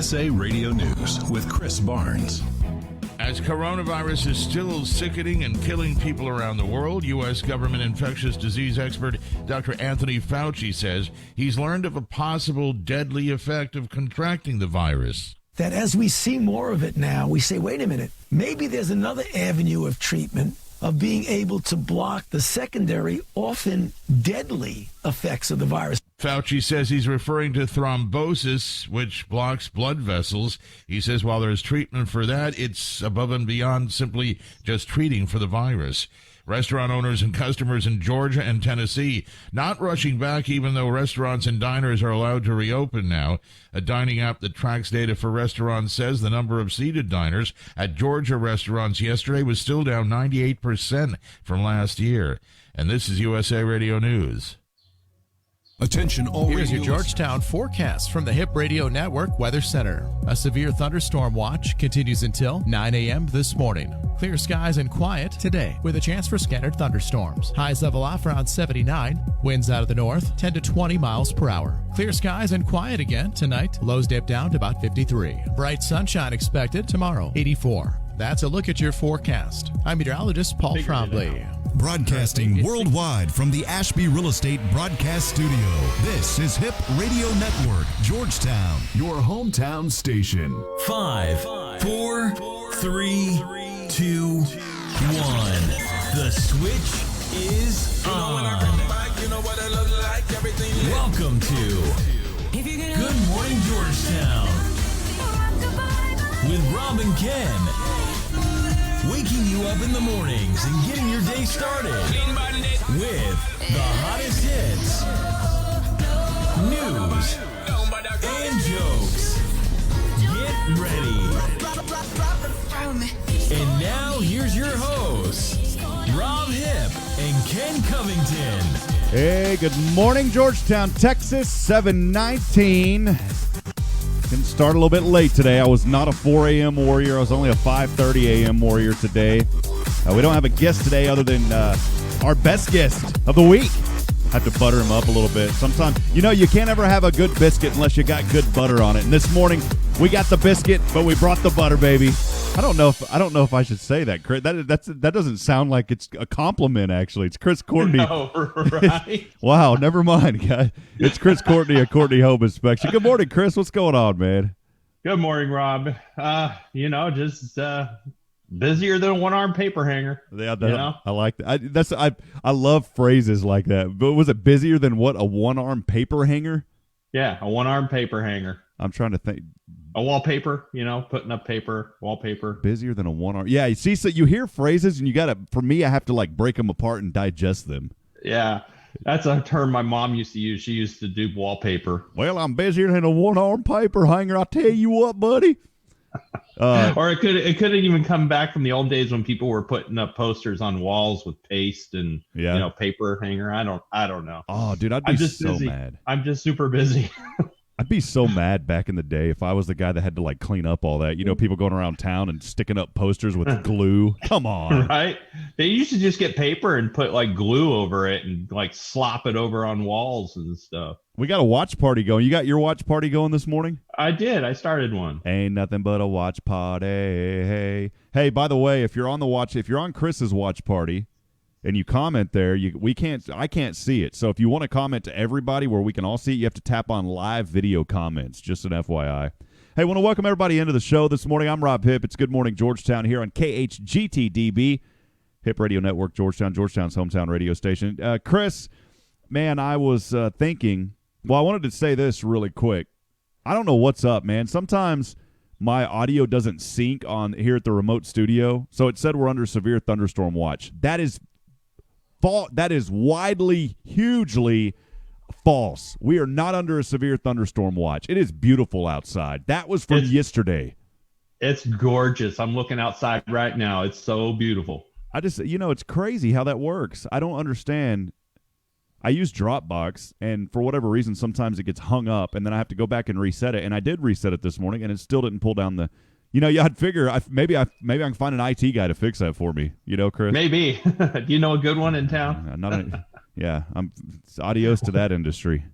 USA Radio News with Chris Barnes. As coronavirus is still sickening and killing people around the world, U.S. government infectious disease expert Dr. Anthony Fauci says he's learned of a possible deadly effect of contracting the virus. That as we see more of it now, we say, wait a minute, maybe there's another avenue of treatment of being able to block the secondary, often deadly effects of the virus. Fauci says he's referring to thrombosis, which blocks blood vessels. He says while there's treatment for that, it's above and beyond simply just treating for the virus. Restaurant owners and customers in Georgia and Tennessee not rushing back even though restaurants and diners are allowed to reopen now. A dining app that tracks data for restaurants says the number of seated diners at Georgia restaurants yesterday was still down 98% from last year. And this is USA Radio News. Attention all Here's your Georgetown forecast from the Hipp Radio Network Weather Center. A severe thunderstorm watch continues until 9 a.m. this morning. Clear skies and quiet today with a chance for scattered thunderstorms. Highs level off around 79. Winds out of the north 10 to 20 miles per hour. Clear skies and quiet again tonight. Lows dip down to about 53. Bright sunshine expected tomorrow, 84. That's a look at your forecast. I'm meteorologist Paul Trombley. Broadcasting worldwide from the Ashby Real Estate Broadcast Studio. This is Hipp Radio Network, Georgetown. Your hometown station. 5, 4, 3, 2, 1. The switch is on. Welcome to Good Morning Georgetown with Rob and Ken. Waking you up in the mornings and getting your day started with the hottest hits, news, and jokes. Get ready. And now here's your hosts, Rob Hipp and Ken Covington. Hey, good morning, Georgetown, Texas, 7:19. Can start a little bit late today. I was not a 4 a.m. warrior. I was only a 5:30 a.m. warrior today. We don't have a guest today other than our best guest of the week. I have to butter him up a little bit. Sometimes, you can't ever have a good biscuit unless you got good butter on it. And this morning, we got the biscuit, but we brought the butter, baby. I don't know if I should say that, Chris. That doesn't sound like it's a compliment. Actually, it's Chris Courtney. No, right? Wow, never mind, guys. It's Chris Courtney of Courtney Home Inspection. Good morning, Chris. What's going on, man? Good morning, Rob. Just busier than a one-arm paper hanger. Yeah, I like that. I love phrases like that. But was it busier than what? A one-arm paper hanger? Yeah, a one-arm paper hanger. I'm trying to think. A wallpaper, putting up paper, wallpaper. Busier than a one-arm. Yeah, you see, so you hear phrases, and for me, I have to break them apart and digest them. Yeah, that's a term my mom used to use. She used to do wallpaper. Well, I'm busier than a one-arm paper hanger. I tell you what, buddy. Or it could have even come back from the old days when people were putting up posters on walls with paste and paper hanger. I don't know. Oh, dude, I'd be so mad. I'm just super busy. I'd be so mad back in the day if I was the guy that had to clean up all that. People going around town and sticking up posters with glue. Come on. Right? They used to just get paper and put glue over it and slop it over on walls and stuff. We got a watch party going. You got your watch party going this morning? I did. I started one. Ain't nothing but a watch party. Hey, by the way, if you're on Chris's watch party, and you comment there, I can't see it. So if you want to comment to everybody where we can all see it, you have to tap on live video comments, just an FYI. Hey, I want to welcome everybody into the show this morning. I'm Rob Hipp. It's Good Morning Georgetown here on KHGTDB, Hipp Radio Network, Georgetown's hometown radio station. Chris, man, I was thinking, I wanted to say this really quick. I don't know what's up, man. Sometimes my audio doesn't sync on here at the remote studio, so it said we're under severe thunderstorm watch. That is widely, hugely false. We are not under a severe thunderstorm watch. It is beautiful outside. That was from yesterday. It's gorgeous. I'm looking outside right now. It's so beautiful. It's crazy how that works. I don't understand. I use Dropbox, and for whatever reason, sometimes it gets hung up, and then I have to go back and reset it. And I did reset it this morning, and it still didn't pull down the. I'd figure maybe I can find an IT guy to fix that for me. Chris. Maybe. Do you know a good one in town? Adios to that industry.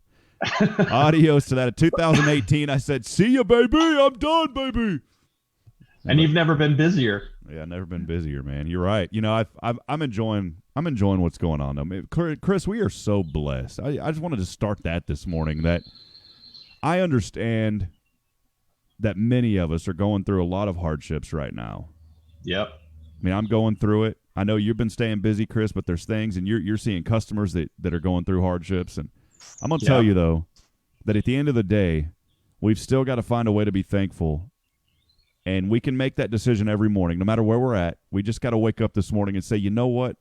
Adios to that. In 2018, I said, "See ya, baby. I'm done, baby." And you've never been busier. Yeah, never been busier, man. You're right. You know, I'm enjoying what's going on. I mean, Chris, we are so blessed. I just wanted to start that this morning. That I understand that many of us are going through a lot of hardships right now. Yep. I mean, I'm going through it. I know you've been staying busy, Chris, but there's things, and you're seeing customers that are going through hardships. And I'm going to tell you, though, that at the end of the day, we've still got to find a way to be thankful. And we can make that decision every morning, no matter where we're at. We just got to wake up this morning and say, you know what?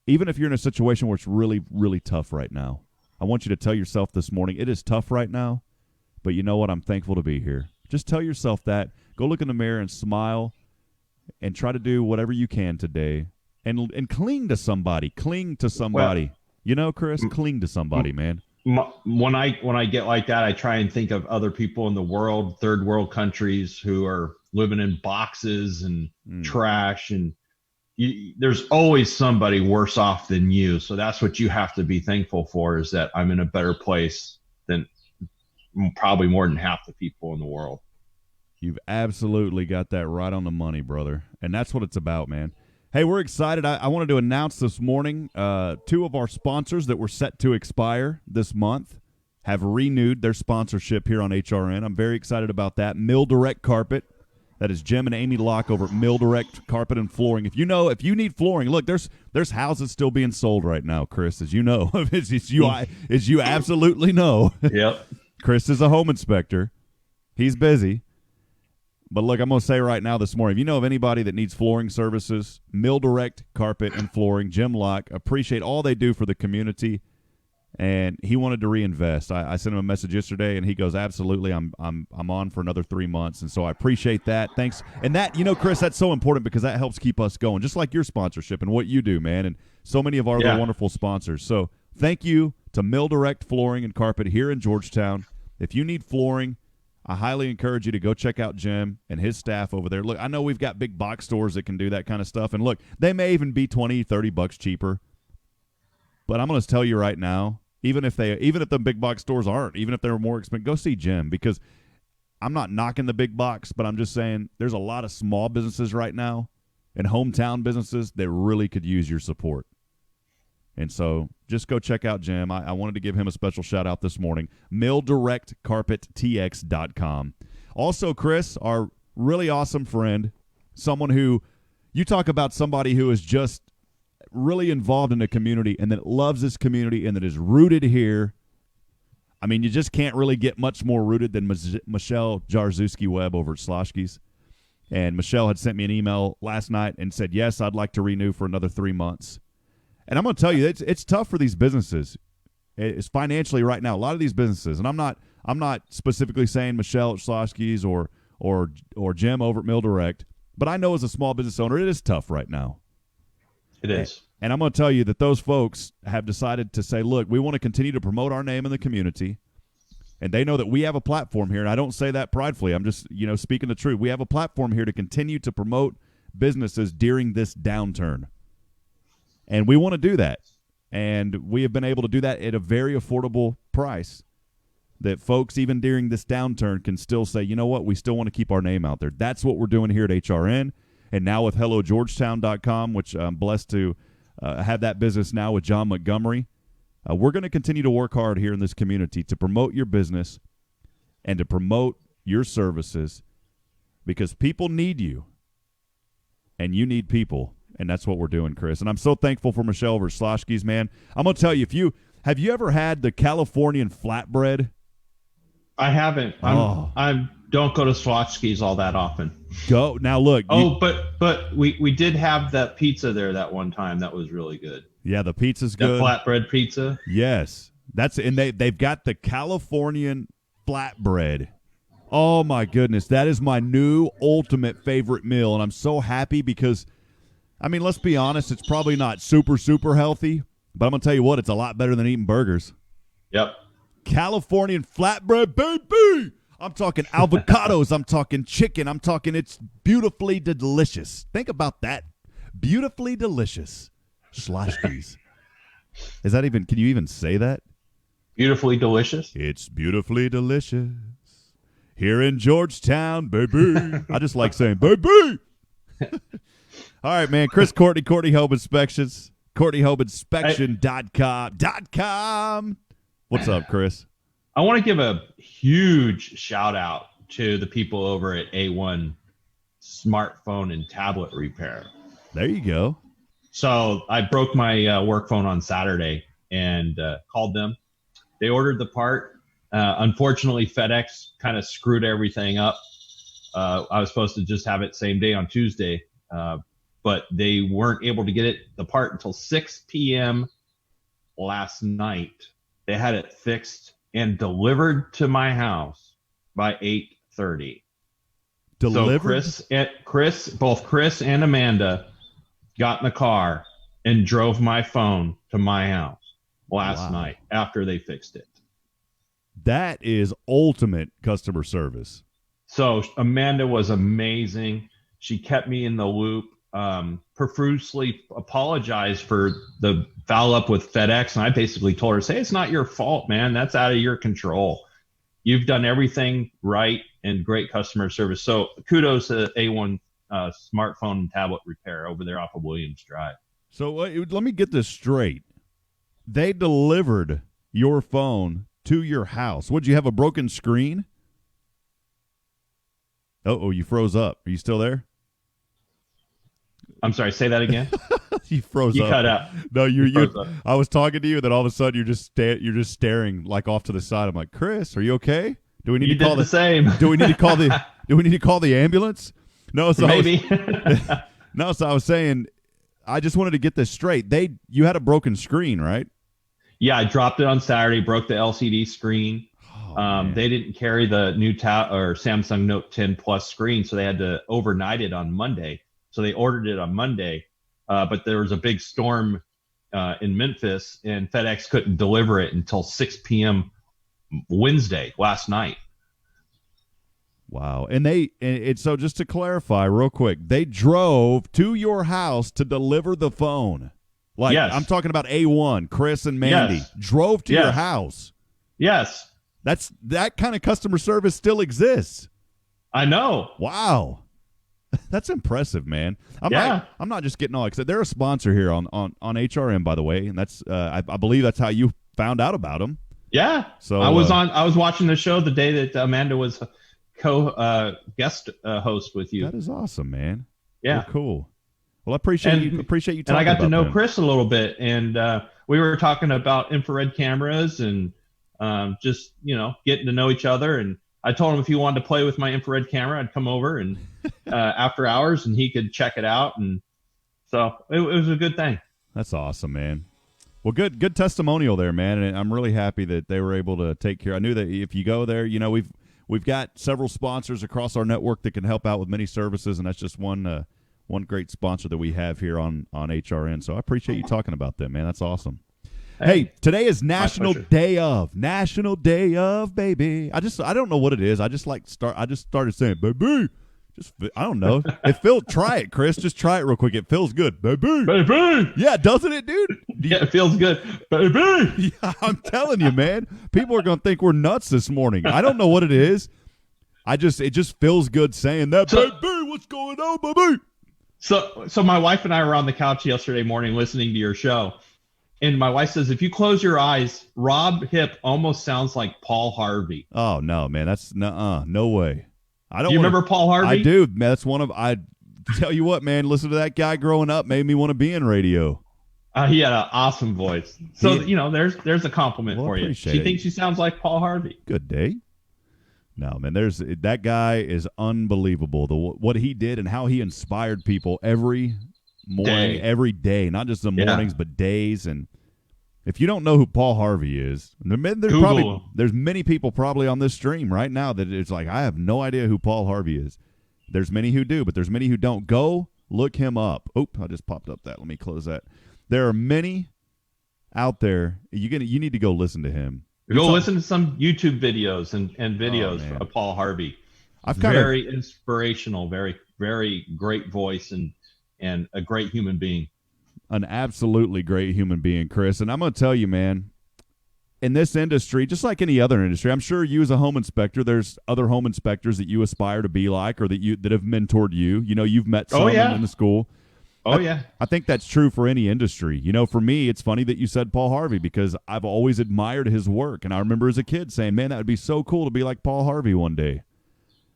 Even if you're in a situation where it's really, really tough right now, I want you to tell yourself this morning, it is tough right now, but you know what? I'm thankful to be here. Just tell yourself that. Go look in the mirror and smile and try to do whatever you can today. And cling to somebody. Cling to somebody. Well, you know, Chris, cling to somebody, man. When I get like that, I try and think of other people in the world, third world countries who are living in boxes and trash, and there's always somebody worse off than you. So that's what you have to be thankful for, is that I'm in a better place than probably more than half the people in the world. You've absolutely got that right on the money, brother. And that's what it's about, man. Hey, we're excited. I wanted to announce this morning 2 of our sponsors that were set to expire this month have renewed their sponsorship here on HRN. I'm very excited about that. Mill Direct Carpet. That is Jim and Amy Locke over at Mill Direct Carpet and Flooring. If you need flooring, look, there's houses still being sold right now, Chris, as you know. as you absolutely know. Yep. Chris is a home inspector. He's busy. But look, I'm going to say right now this morning, if you know of anybody that needs flooring services, Mill Direct Carpet and Flooring, Jim Locke, appreciate all they do for the community, and he wanted to reinvest. I sent him a message yesterday, and he goes, absolutely, I'm on for another 3 months, and so I appreciate that. Thanks. And that, Chris, that's so important because that helps keep us going, just like your sponsorship and what you do, man, and so many of our other wonderful sponsors. So thank you to Mill Direct Flooring and Carpet here in Georgetown. If you need flooring, I highly encourage you to go check out Jim and his staff over there. Look, I know we've got big box stores that can do that kind of stuff. And look, they may even be $20-$30 cheaper. But I'm going to tell you right now, even if the big box stores aren't, even if they're more expensive, go see Jim, because I'm not knocking the big box, but I'm just saying there's a lot of small businesses right now and hometown businesses that really could use your support. And so just go check out Jim. I wanted to give him a special shout-out this morning. MillDirectCarpetTX.com. Also, Chris, our really awesome friend, someone who you talk about, somebody who is just really involved in the community and that loves this community and that is rooted here. I mean, you just can't really get much more rooted than Michelle Jarzewski-Webb over at Sloshki's. And Michelle had sent me an email last night and said, yes, I'd like to renew for another 3 months. And I'm going to tell you, it's tough for these businesses. It's financially right now. A lot of these businesses, and I'm not specifically saying Michelle at Sloshki's or Jim over at Mill Direct, but I know as a small business owner, it is tough right now. It is. And I'm going to tell you that those folks have decided to say, look, we want to continue to promote our name in the community. And they know that we have a platform here, and I don't say that pridefully. I'm just, speaking the truth. We have a platform here to continue to promote businesses during this downturn. And we want to do that. And we have been able to do that at a very affordable price that folks, even during this downturn, can still say, you know what, we still want to keep our name out there. That's what we're doing here at HRN. And now with HelloGeorgetown.com, which I'm blessed to have that business now with John Montgomery, we're going to continue to work hard here in this community to promote your business and to promote your services, because people need you and you need people. And that's what we're doing, Chris. And I'm so thankful for Michelle over at Sloshki's, man. I'm going to tell you, have you ever had the Californian flatbread? I haven't. I don't go to Sloshki's all that often. Go now. Look. But we did have that pizza there that one time. That was really good. Yeah, the pizza's good. The flatbread pizza. Yes, they've got the Californian flatbread. Oh my goodness, that is my new ultimate favorite meal, and I'm so happy because, I mean, let's be honest, it's probably not super, super healthy, but I'm going to tell you what, it's a lot better than eating burgers. Yep. Californian flatbread, baby! I'm talking avocados, I'm talking chicken, I'm talking it's beautifully delicious. Think about that. Beautifully delicious. Sloshki's. Is that even, can you even say that? Beautifully delicious. It's beautifully delicious here in Georgetown, baby. I just like saying, baby. All right, man. Chris Courtney, Courtney Home Inspections, CourtneyHomeInspection.com. What's up, Chris? I want to give a huge shout out to the people over at A1 Smartphone and Tablet Repair. There you go. So I broke my work phone on Saturday and called them. They ordered the part. Unfortunately, FedEx kind of screwed everything up. I was supposed to just have it same day on Tuesday, but they weren't able to get the part until 6 p.m. last night. They had it fixed and delivered to my house by 8:30. Delivered? So both Chris and Amanda got in the car and drove my phone to my house last night after they fixed it. That is ultimate customer service. So Amanda was amazing. She kept me in the loop, profusely apologized for the foul up with FedEx. And I basically told her, say, it's not your fault, man. That's out of your control. You've done everything right and great customer service. So kudos to A1 Smartphone and Tablet Repair over there off of Williams Drive. So let me get this straight. They delivered your phone to your house. Would you have a broken screen? Oh, you froze up. Are you still there? I'm sorry, say that again. You froze up. You cut out. No, you froze up. I was talking to you, and then all of a sudden you're just staring like off to the side. I'm like, Chris, are you okay? Do we need to call the same? Do we need to call the Do we need to call the ambulance? No, so maybe. No, so I was saying, I just wanted to get this straight. You had a broken screen, right? Yeah, I dropped it on Saturday, broke the LCD screen. They didn't carry the new Samsung Note 10 Plus screen, so they had to overnight it on Monday. So they ordered it on Monday, but there was a big storm in Memphis, and FedEx couldn't deliver it until 6 p.m. Wednesday last night. Wow. And so just to clarify real quick, they drove to your house to deliver the phone. Like, yes. I'm talking about A1, Chris and Mandy, drove to your house. Yes. That kind of customer service still exists. I know. Wow. That's impressive, man. I'm not just getting all excited. They're a sponsor here on HRM, by the way, and that's I believe that's how you found out about them. Yeah. So I was watching the show the day that Amanda was guest host with you. That is awesome, man. Yeah. Well, cool. Well, I appreciate you talking about. And I got to know them. Chris a little bit, and we were talking about infrared cameras and just getting to know each other. And I told him if he wanted to play with my infrared camera, I'd come over and after hours, and he could check it out. And so it was a good thing. That's awesome, man. Well, good testimonial there, man. And I'm really happy that they were able to take care. I knew that if you go there, we've got several sponsors across our network that can help out with many services, and that's just one great sponsor that we have here on HRN. So I appreciate you talking about them, man. That's awesome. Hey, today is National Day of, baby. I don't know what it is. I just started saying, baby. I don't know. Try it, Chris. Just try it real quick. It feels good, baby. Baby. Yeah, doesn't it, dude? Yeah, it feels good, baby. Yeah, I'm telling you, man. People are gonna think we're nuts this morning. I don't know what it is. It just feels good saying that, baby. What's going on, baby? So my wife and I were on the couch yesterday morning listening to your show. And my wife says, if you close your eyes, Rob Hipp almost sounds like Paul Harvey. Oh, no, man. That's no way. Do you remember Paul Harvey? I do, man. That's I tell you what, man, listen to that guy growing up made me want to be in radio. He had an awesome voice. So, there's a compliment for you. She thinks she sounds like Paul Harvey. Good day. No, man, that guy is unbelievable. What he did and how he inspired people every morning, every day, not just the mornings, but days. And if you don't know who Paul Harvey is, there's many people probably on this stream right now that it's like, I have no idea who Paul Harvey is. There's many who do, but there's many who don't. Go look him up. Oh, I just popped up that. Let me close that. There are many out there. You need to go listen to him. Listen to some YouTube videos and videos of Paul Harvey. Very inspirational, very, very great voice and a great human being. An absolutely great human being, Chris. And I'm going to tell you, man, in this industry, just like any other industry, I'm sure you as a home inspector, there's other home inspectors that you aspire to be like, or that have mentored you. You know, you've met some in the school. I think that's true for any industry. You know, for me, it's funny that you said Paul Harvey, because I've always admired his work. And I remember as a kid saying, man, that would be so cool to be like Paul Harvey one day.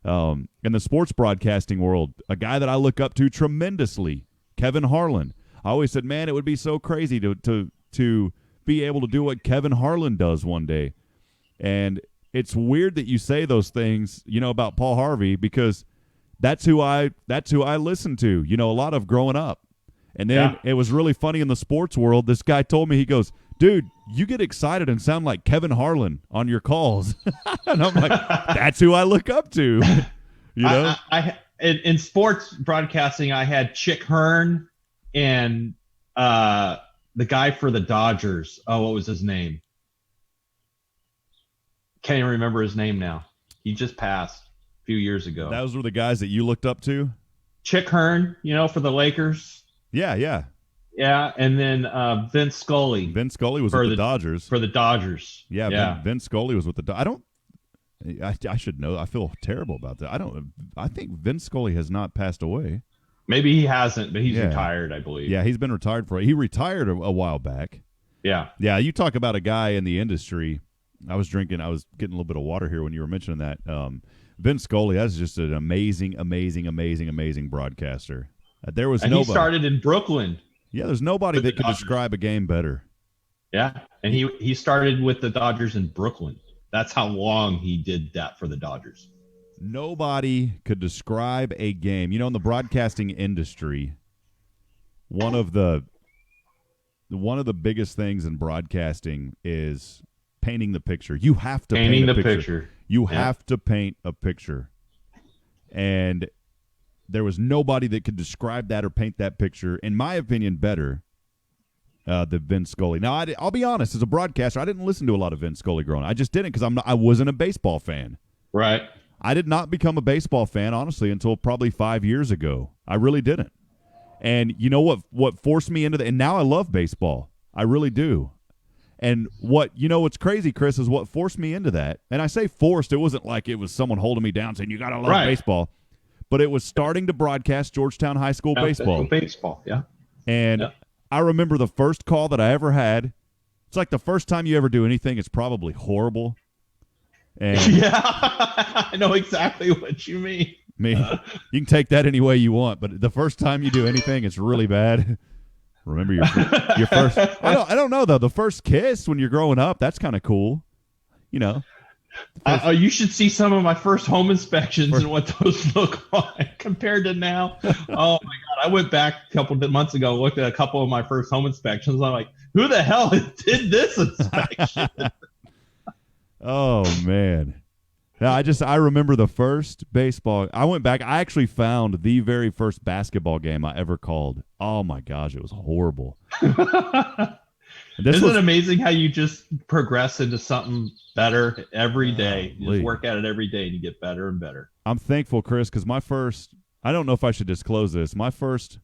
In the sports broadcasting world, a guy that I look up to tremendously, Kevin Harlan. I always said, man, it would be so crazy to be able to do what Kevin Harlan does one day. And it's weird that you say those things, you know, about Paul Harvey, because that's who I listened to, you know, a lot of growing up. And then it was really funny in the sports world. This guy told me, he goes, dude, you get excited and sound like Kevin Harlan on your calls. And I'm like, that's who I look up to. You know, in sports broadcasting, I had Chick Hearn and the guy for the Dodgers. Oh, what was his name? Can't even remember his name now. He just passed a few years ago. Those were the guys that you looked up to? Chick Hearn, you know, for the Lakers. Yeah. Yeah, and then Vince Scully. Vince Scully was with the Dodgers. For the Dodgers. Yeah. Vince Scully was with the Dodgers. I should know. I feel terrible about that. I think Vince Scully has not passed away. Maybe he hasn't, but he's retired, I believe. Yeah, he's been retired he retired a while back. Yeah. Yeah, you talk about a guy in the industry. I was getting a little bit of water here when you were mentioning that. Vince Scully, that's just an amazing broadcaster. There was nobody. He started in Brooklyn. Yeah, there's nobody that could describe a game better. Yeah, and he started with the Dodgers in Brooklyn. That's how long he did that for the Dodgers. Nobody could describe a game. You know, in the broadcasting industry, one of the biggest things in broadcasting is painting the picture. You have to paint the picture. You have to paint a picture. And there was nobody that could describe that or paint that picture, in my opinion, better than Vince Scully. Now, I'll be honest, as a broadcaster, I didn't listen to a lot of Vince Scully growing up. I just didn't, because I wasn't a baseball fan. Right. I did not become a baseball fan, honestly, until probably 5 years ago. I really didn't. And you know what forced me into that? And now I love baseball. I really do. And what's crazy, Chris, is what forced me into that. And I say forced, it wasn't like it was someone holding me down saying, you got to love baseball. But it was starting to broadcast Georgetown High School baseball. Baseball, yeah. And I remember the first call that I ever had. It's like the first time you ever do anything, it's probably horrible. And I know exactly what you mean. You can take that any way you want, but the first time you do anything, it's really bad. Remember your first. I don't know though. The first kiss when you're growing up, that's kind of cool. You know. You should see some of my first home inspections and what those look like compared to now. Oh my God! I went back a couple of months ago, looked at a couple of my first home inspections. I'm like, who the hell did this inspection? Oh man. Now, I remember the first baseball. I went back. I actually found the very first basketball game I ever called. Oh my gosh, it was horrible. Isn't it amazing how you just progress into something better every day? You just work at it every day and you get better and better. I'm thankful, Chris, because I don't know if I should disclose this. My first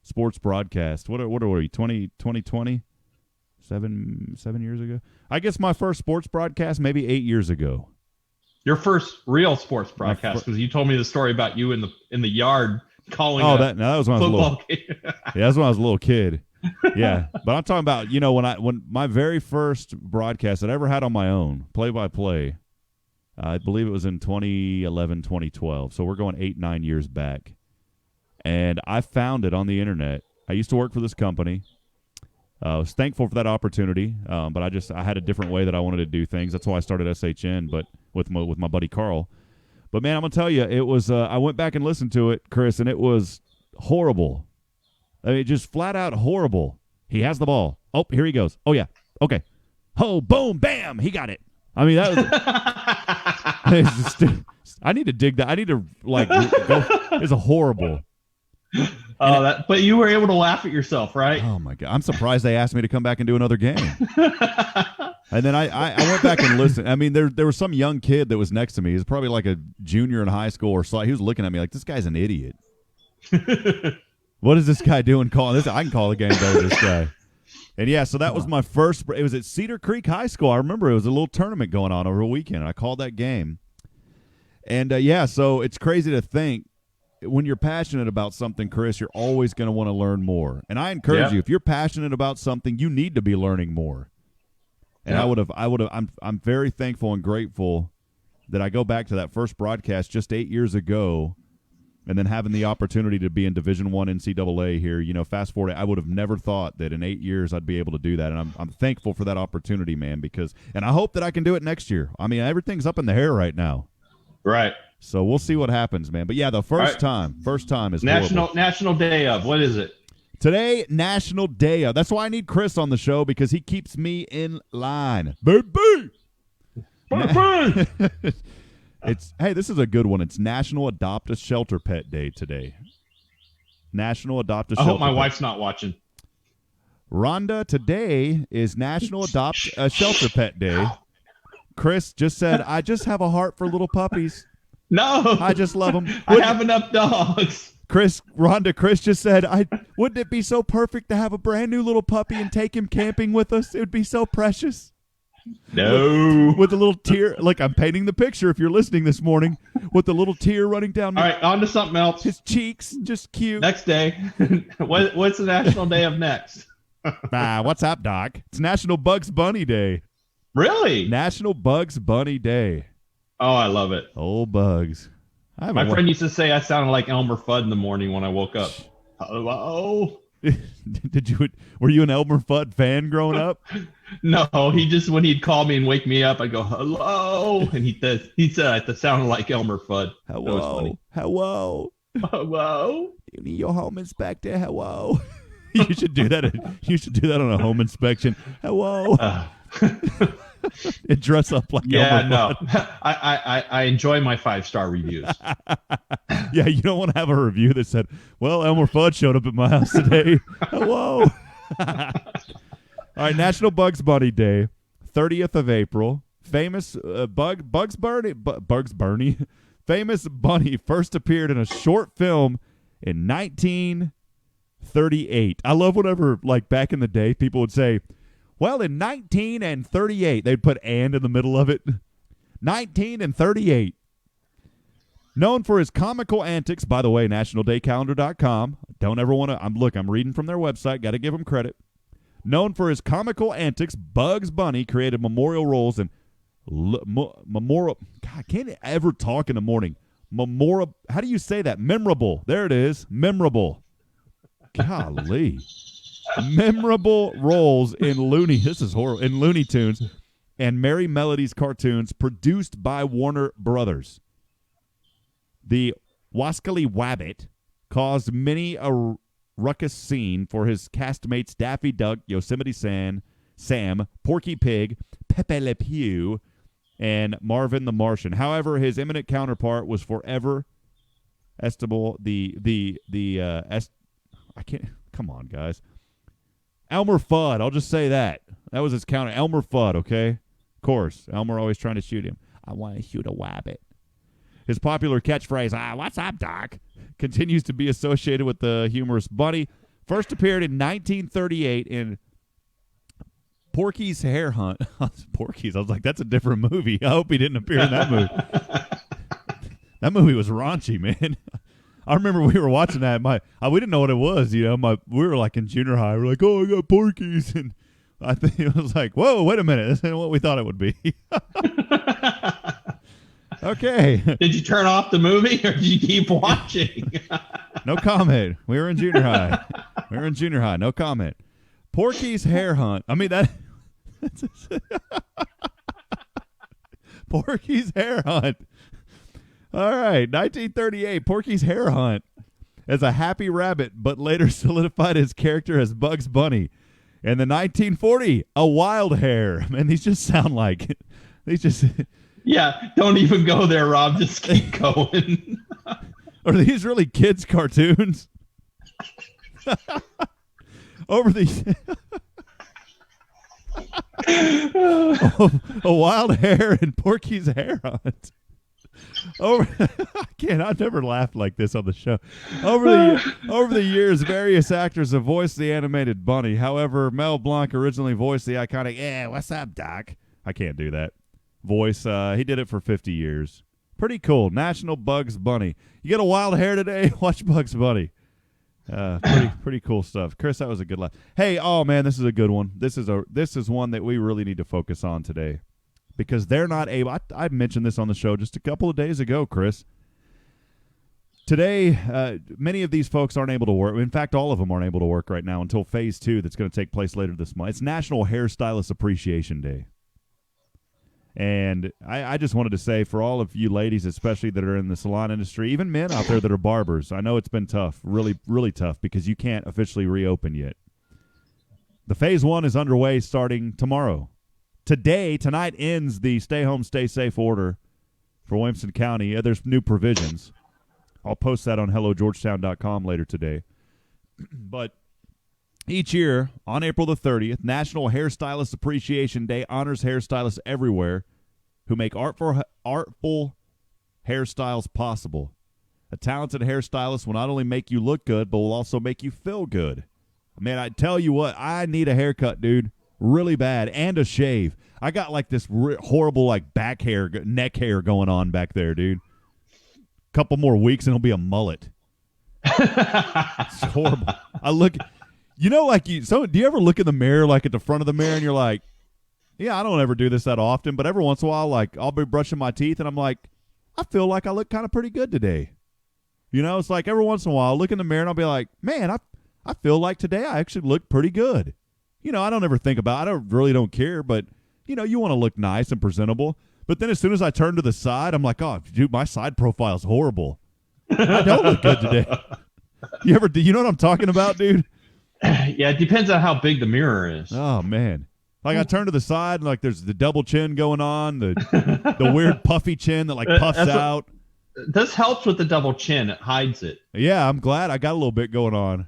sports broadcast, what are we, 2020? 7 years ago? I guess my first sports broadcast maybe 8 years ago. Your first real sports broadcast, because you told me the story about you in the yard calling. Oh, that was when I was a little. That's when I was a little kid. Yeah, but I'm talking about when my very first broadcast that I ever had on my own, play-by-play. I believe it was in 2011, 2012. So we're going 8-9 years back, and I found it on the internet. I used to work for this company. I was thankful for that opportunity, but I had a different way that I wanted to do things. That's why I started SHN, but with my buddy Carl. But man, I'm gonna tell you, it was. I went back and listened to it, Chris, and it was horrible. I mean, just flat out horrible. He has the ball. Oh, here he goes. Oh yeah. Okay. Oh, boom, bam, he got it. I mean, that was. I need to dig that. I need to go. It's a horrible. But you were able to laugh at yourself, right? Oh my God! I'm surprised they asked me to come back and do another game. And then I went back and listened. I mean, there was some young kid that was next to me. He was probably like a junior in high school or so. He was looking at me like, this guy's an idiot. What is this guy doing calling this? I can call a game better than this guy. And yeah, so that was my first. It was at Cedar Creek High School. I remember it was a little tournament going on over a weekend, and I called that game. And yeah, so it's crazy to think when you're passionate about something, Chris, you're always going to want to learn more. And I encourage you, if you're passionate about something, you need to be learning more. And I'm very thankful and grateful that I go back to that first broadcast just 8 years ago, and then having the opportunity to be in Division I NCAA here. You know, fast forward, I would have never thought that in 8 years I'd be able to do that, and I'm thankful for that opportunity, man. And I hope that I can do it next year. I mean, everything's up in the air right now. Right. So we'll see what happens, man. But yeah, the first time is National Day of. What is it? Today, National Day of. That's why I need Chris on the show, because he keeps me in line. Baby! Hey, this is a good one. It's National Adopt a Shelter Pet Day today. National Adopt a Shelter I hope my Pet. wife's not watching. Rhonda, today is National Adopt a Shelter Pet Day. Chris just said, I just have a heart for little puppies. No. I just love them. I have enough dogs. Chris just said, wouldn't it be so perfect to have a brand new little puppy and take him camping with us? It would be so precious. No. With a little tear. Like, I'm painting the picture if you're listening this morning, with a little tear running down. All right, on to something else. His cheeks, just cute. Next day. What's the National Day of next? What's up, Doc? It's National Bugs Bunny Day. Really? National Bugs Bunny Day. Oh, I love it. Old Bugs. My friend used to say I sounded like Elmer Fudd in the morning when I woke up. Hello. Were you an Elmer Fudd fan growing up? No, when he'd call me and wake me up, I'd go, hello. And he said I sounded like Elmer Fudd. Hello. That was funny. Hello. You need your home inspector. Hello. You should do that. You should do that on a home inspection. Hello. And dress up like Elmer Fudd. I enjoy my 5-star reviews. Yeah, you don't want to have a review that said, well, Elmer Fudd showed up at my house today. Hello. All right, National Bugs Bunny Day, 30th of April. Famous Bugs Bunny. Famous bunny first appeared in a short film in 1938. I love whenever, like, back in the day, people would say, well, in 1938, they'd put "and" in the middle of it. 1938. Known for his comical antics, by the way, nationaldaycalendar.com. Don't ever want to, I'm reading from their website, got to give them credit. Known for his comical antics, Bugs Bunny created memorial roles and memorial, God, I can't ever talk in the morning. Memorial, how do you say that? Memorable. There it is. Memorable. Golly. Memorable roles in Looney Tunes and Merry Melodies cartoons produced by Warner Brothers. The Wascally Wabbit caused many a ruckus scene for his castmates Daffy Duck, Yosemite Sam, Porky Pig, Pepe Le Pew, and Marvin the Martian. However, his eminent counterpart was forever estimable. Come on, guys. Elmer Fudd. I'll just say that. That was his counter. Elmer Fudd, okay? Of course. Elmer always trying to shoot him. I want to shoot a wabbit. His popular catchphrase, what's up, Doc, continues to be associated with the humorous bunny. First appeared in 1938 in Porky's Hare Hunt. Porky's. I was like, that's a different movie. I hope he didn't appear in that movie. That movie was raunchy, man. I remember we were watching that. We didn't know what it was, you know. We were like in junior high. We're like, oh, I got Porky's, and I think it was like, whoa, wait a minute, this isn't what we thought it would be. Okay. Did you turn off the movie or did you keep watching? No comment. We were in junior high. No comment. Porky's Hare Hunt. I mean Porky's Hare Hunt. All right, 1938, Porky's Hare Hunt as a happy rabbit, but later solidified his character as Bugs Bunny. In the 1940, a wild hare. Man, these just sound like Yeah, don't even go there, Rob. Just keep going. Are these really kids' cartoons? Over these. A wild hare and Porky's Hare Hunt. I can't. I've never laughed like this on the show. Over the years, various actors have voiced the animated bunny. However, Mel Blanc originally voiced the iconic, "Yeah, what's up, Doc?" I can't do that voice. He did it for 50 years. Pretty cool. National Bugs Bunny. You get a wild hair today? Watch Bugs Bunny. Pretty cool stuff. Chris, that was a good laugh. Hey, oh man, this is a good one. This is one that we really need to focus on today. Because they're not able. I mentioned this on the show just a couple of days ago, Chris. Today, many of these folks aren't able to work. In fact, all of them aren't able to work right now until Phase 2 that's going to take place later this month. It's National Hairstylist Appreciation Day. And I just wanted to say for all of you ladies, especially that are in the salon industry, even men out there that are barbers, I know it's been tough, really, really tough, because you can't officially reopen yet. The Phase 1 is underway starting tomorrow. Tonight ends the stay home, stay safe order for Williamson County. There's new provisions. I'll post that on hellogeorgetown.com later today. But each year, on April the 30th, National Hairstylist Appreciation Day honors hairstylists everywhere who make artful hairstyles possible. A talented hairstylist will not only make you look good, but will also make you feel good. Man, I tell you what, I need a haircut, dude. Really bad, and a shave. I got like this horrible like back hair, neck hair going on back there, dude. Couple more weeks and it'll be a mullet. It's horrible. I look, do you ever look in the mirror, like at the front of the mirror, and you're like, yeah, I don't ever do this that often, but every once in a while, like I'll be brushing my teeth and I'm like, I feel like I look kind of pretty good today. It's like every once in a while I'll look in the mirror and I'll be like, man, I feel like today I actually look pretty good. I don't ever think about it. I really don't care, but, you want to look nice and presentable. But then as soon as I turn to the side, I'm like, oh, dude, my side profile is horrible. I don't look good today. You know what I'm talking about, dude? Yeah, it depends on how big the mirror is. Oh, man. Like I turn to the side and like there's the double chin going on, the weird puffy chin that like puffs out. This helps with the double chin. It hides it. Yeah, I'm glad I got a little bit going on.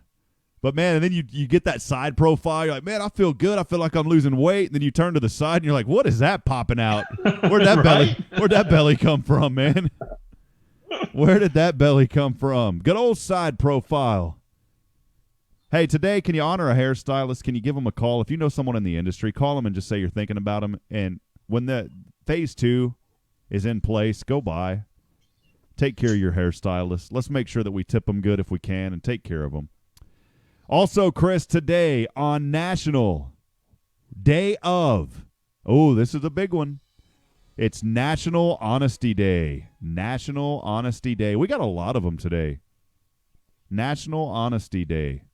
But, man, and then you get that side profile. You're like, man, I feel good. I feel like I'm losing weight. And then you turn to the side, and you're like, what is that popping out? Where'd that belly come from, man? Where did that belly come from? Good old side profile. Hey, today, can you honor a hairstylist? Can you give them a call? If you know someone in the industry, call them and just say you're thinking about them. And when the Phase 2 is in place, go by. Take care of your hairstylist. Let's make sure that we tip them good if we can and take care of them. Also, Chris, today on National Day of, this is a big one. It's National Honesty Day. National Honesty Day. We got a lot of them today. National Honesty Day.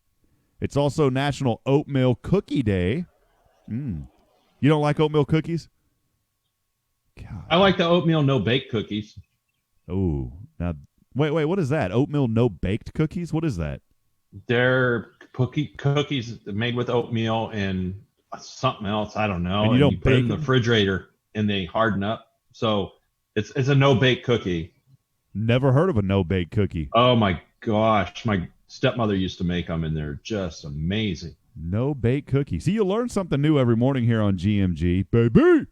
It's also National Oatmeal Cookie Day. You don't like oatmeal cookies? God. I like the oatmeal no-bake cookies. Oh, now, wait, what is that? Oatmeal no-baked cookies? What is that? They're cookies made with oatmeal and something else. I don't know. And you put it in the refrigerator and they harden up. So it's a no-bake cookie. Never heard of a no-bake cookie. Oh, my gosh. My stepmother used to make them, and they're just amazing. No-bake cookie. See, you learn something new every morning here on GMG. Baby!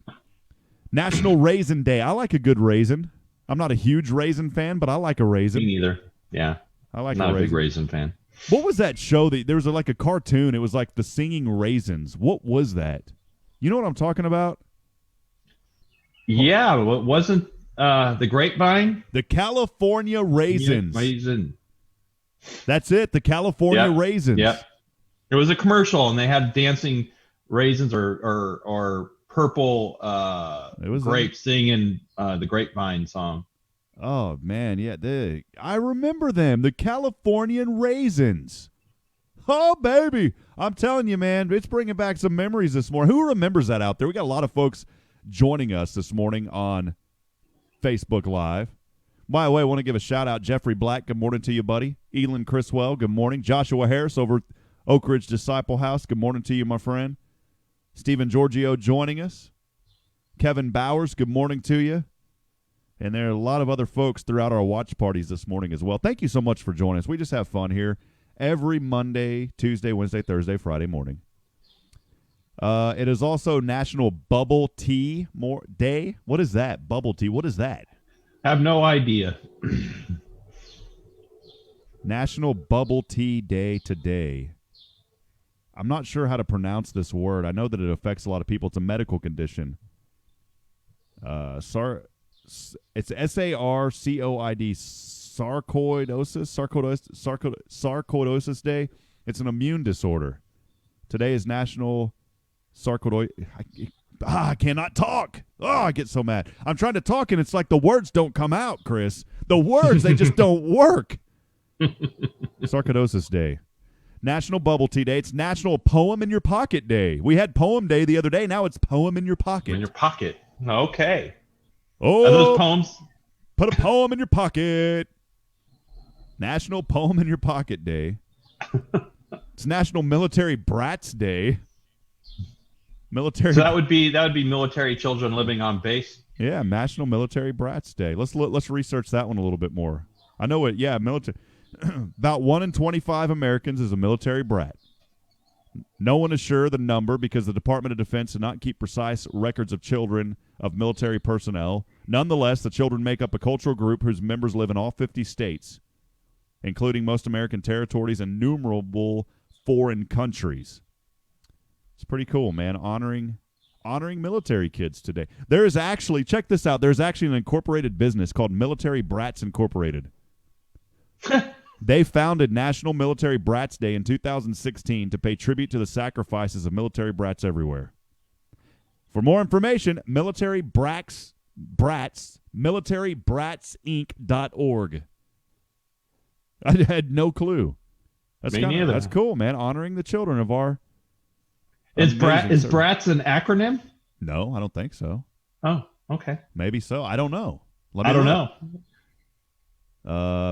National Raisin Day. I like a good raisin. I'm not a huge raisin fan, but I like a raisin. Me neither. Yeah. I like not a big raisin fan. What was that show? There was like a cartoon. It was like the singing raisins. What was that? You know what I'm talking about? Yeah, well, it wasn't the Grapevine? The California Raisins. Yeah, raisin. That's it, the California Raisins. Yep. It was a commercial, and they had dancing raisins or purple grapes singing the Grapevine song. Oh, man, yeah. I remember them, the Californian Raisins. Oh, baby. I'm telling you, man, it's bringing back some memories this morning. Who remembers that out there? We got a lot of folks joining us this morning on Facebook Live. By the way, I want to give a shout-out. Jeffrey Black, good morning to you, buddy. Elin Criswell, good morning. Joshua Harris over at Oak Ridge Disciple House, good morning to you, my friend. Stephen Giorgio joining us. Kevin Bowers, good morning to you. And there are a lot of other folks throughout our watch parties this morning as well. Thank you so much for joining us. We just have fun here every Monday, Tuesday, Wednesday, Thursday, Friday morning. It is also National Bubble Tea Day. What is that? Bubble tea. What is that? Have no idea. National Bubble Tea Day today. I'm not sure how to pronounce this word. I know that it affects a lot of people. It's a medical condition. It's SARCOID, sarcoidosis Day. It's an immune disorder. Today is National Sarcoidosis. I cannot talk. Oh, I get so mad. I'm trying to talk, and it's like the words don't come out, Chris. The words, they just don't work. Sarcoidosis Day. National Bubble Tea Day. It's National Poem in Your Pocket Day. We had Poem Day the other day. Now it's Poem in Your Pocket. In your pocket. Okay. Oh, Are those poems? Put a poem in your pocket. National Poem in Your Pocket Day. It's National Military Brats Day. Military. So that would be military children living on base. Yeah, National Military Brats Day. Let's research that one a little bit more. I know it. Yeah, military. About 1 in 25 Americans is a military brat. No one is sure the number because the Department of Defense did not keep precise records of children of military personnel. Nonetheless, the children make up a cultural group whose members live in all 50 states, including most American territories and innumerable foreign countries. It's pretty cool, man. Honoring military kids today. There is actually, check this out, there's actually an incorporated business called Military Brats Incorporated. They founded National Military Brats Day in 2016 to pay tribute to the sacrifices of military brats everywhere. For more information, militarybrats.org. I had no clue. Me neither. That's cool, man. Honoring the children of our. Is brats an acronym? No, I don't think so. Oh, okay. Maybe so. I don't know. I don't know.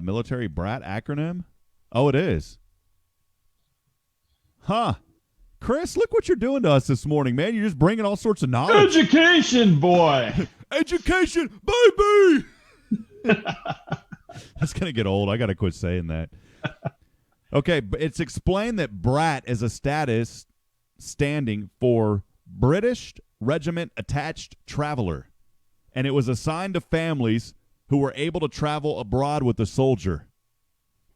Military brat acronym? Oh, it is. Huh. Chris, look what you're doing to us this morning, man. You're just bringing all sorts of knowledge. Education, boy. Education, baby. That's going to get old. I got to quit saying that. Okay, but it's explained that brat is a status standing for British Regiment Attached Traveler, and it was assigned to families who were able to travel abroad with the soldier.